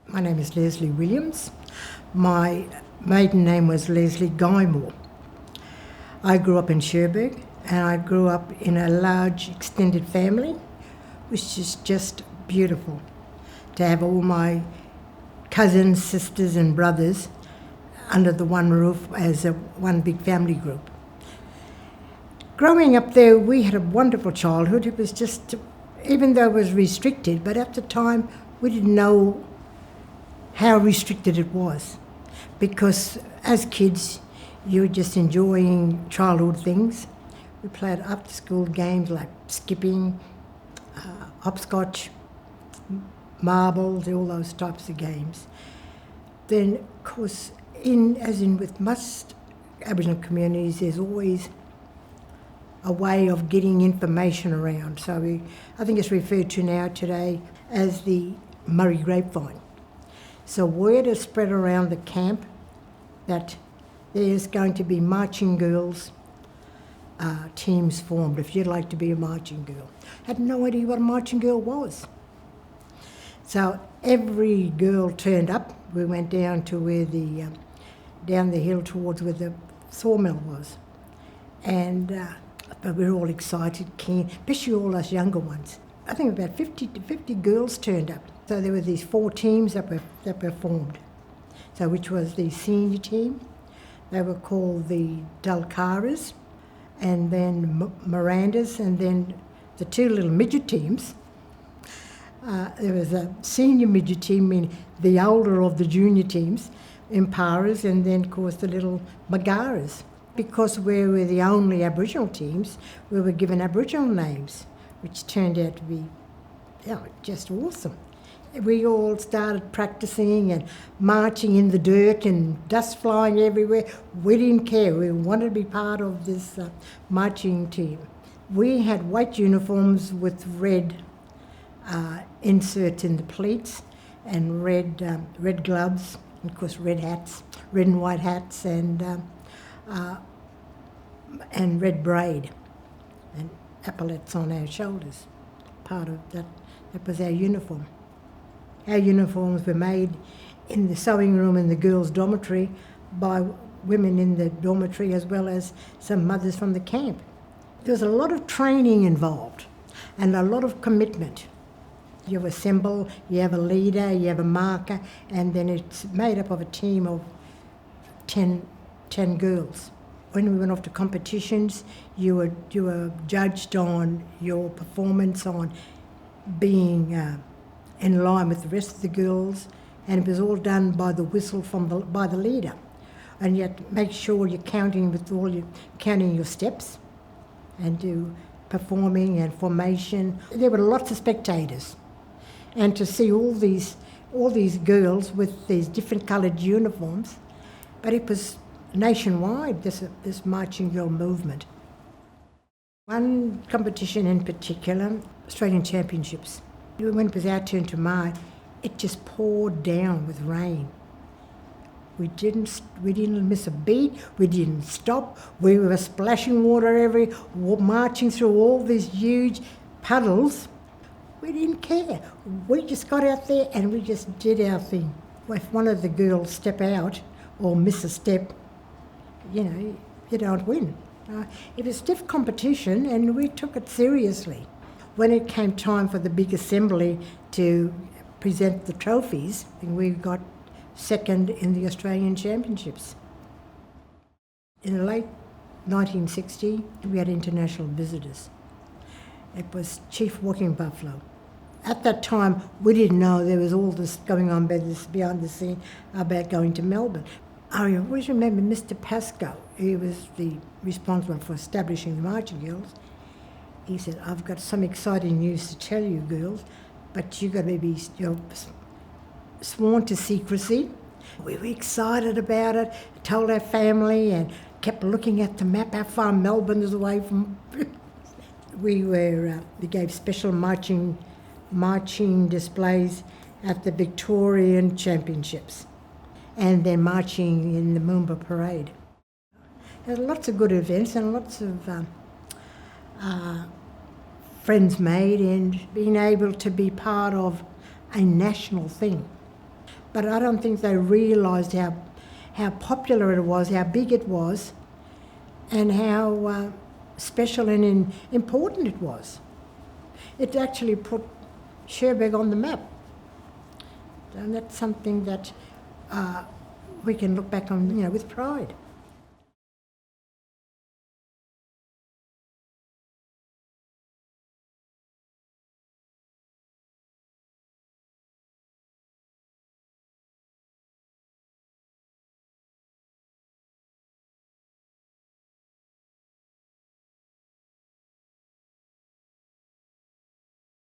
My name is Lesley Williams. My maiden name was Lesley Guymore. I grew up in Cherbourg, and I grew up in a large extended family, which is just beautiful to have all my cousins, sisters and brothers under the one roof as one big family group. Growing up there, we had a wonderful childhood. It was just, even though it was restricted, but at the time we didn't know how restricted it was, because as kids you were just enjoying childhood things. We played after-school games like skipping, hopscotch, marbles, all those types of games. Then, of course, with most Aboriginal communities, there's always a way of getting information around. So I think it's referred to now today as the Murray grapevine. So word is spread around the camp that there's going to be marching girls teams formed if you'd like to be a marching girl. Had no idea what a marching girl was. So every girl turned up. We went down to where down the hill towards where the sawmill was. And but we were all excited, keen, especially all us younger ones. I think about 50 girls turned up. So there were these 4 teams that were formed. So which was the senior team. They were called the Dulcaras, and then Mirandas, and then the 2 little midget teams. There was a senior midget team, meaning the older of the junior teams, Imparas, and then of course the little Magaras. Because we were the only Aboriginal teams, we were given Aboriginal names, which turned out to be just awesome. We all started practicing and marching in the dirt and dust flying everywhere. We didn't care. We wanted to be part of this marching team. We had white uniforms with red inserts in the pleats and red gloves, and of course red hats, red and white hats, and red braid and epaulets on our shoulders. Part of that was our uniform. Our uniforms were made in the sewing room in the girls' dormitory by women in the dormitory, as well as some mothers from the camp. There was a lot of training involved and a lot of commitment. You assemble, you have a leader, you have a marker, and then it's made up of a team of 10 girls. When we went off to competitions, you were judged on your performance, on being in line with the rest of the girls, and it was all done by the whistle by the leader. And you had to make sure you're counting your steps and do performing and formation. There were lots of spectators, and to see all these girls with these different coloured uniforms, but it was nationwide, this marching girl movement. One competition in particular, Australian Championships. When it was our turn to march, it just poured down with rain. We didn't miss a beat. We didn't stop. We were splashing water marching through all these huge puddles. We didn't care. We just got out there and we just did our thing. If one of the girls step out or miss a step, you don't win. It was stiff competition, and we took it seriously. When it came time for the big assembly to present the trophies, we got second in the Australian Championships. In the late 1960, we had international visitors. It was Chief Walking Buffalo. At that time, we didn't know there was all this going on behind the scene about going to Melbourne. I always remember Mr. Pascoe, he was responsible for establishing the Marching Girls. He said, "I've got some exciting news to tell you, girls, but you've got to be sworn to secrecy." We were excited about it, told our family, and kept looking at the map, how far Melbourne is away from. We gave special marching displays at the Victorian Championships, and then marching in the Moomba Parade. There's lots of good events and lots of friends made, and being able to be part of a national thing. but I don't think they realised how popular it was, how big it was, and how special and important it was. It actually put Cherbourg on the map. And that's something that we can look back on, with pride.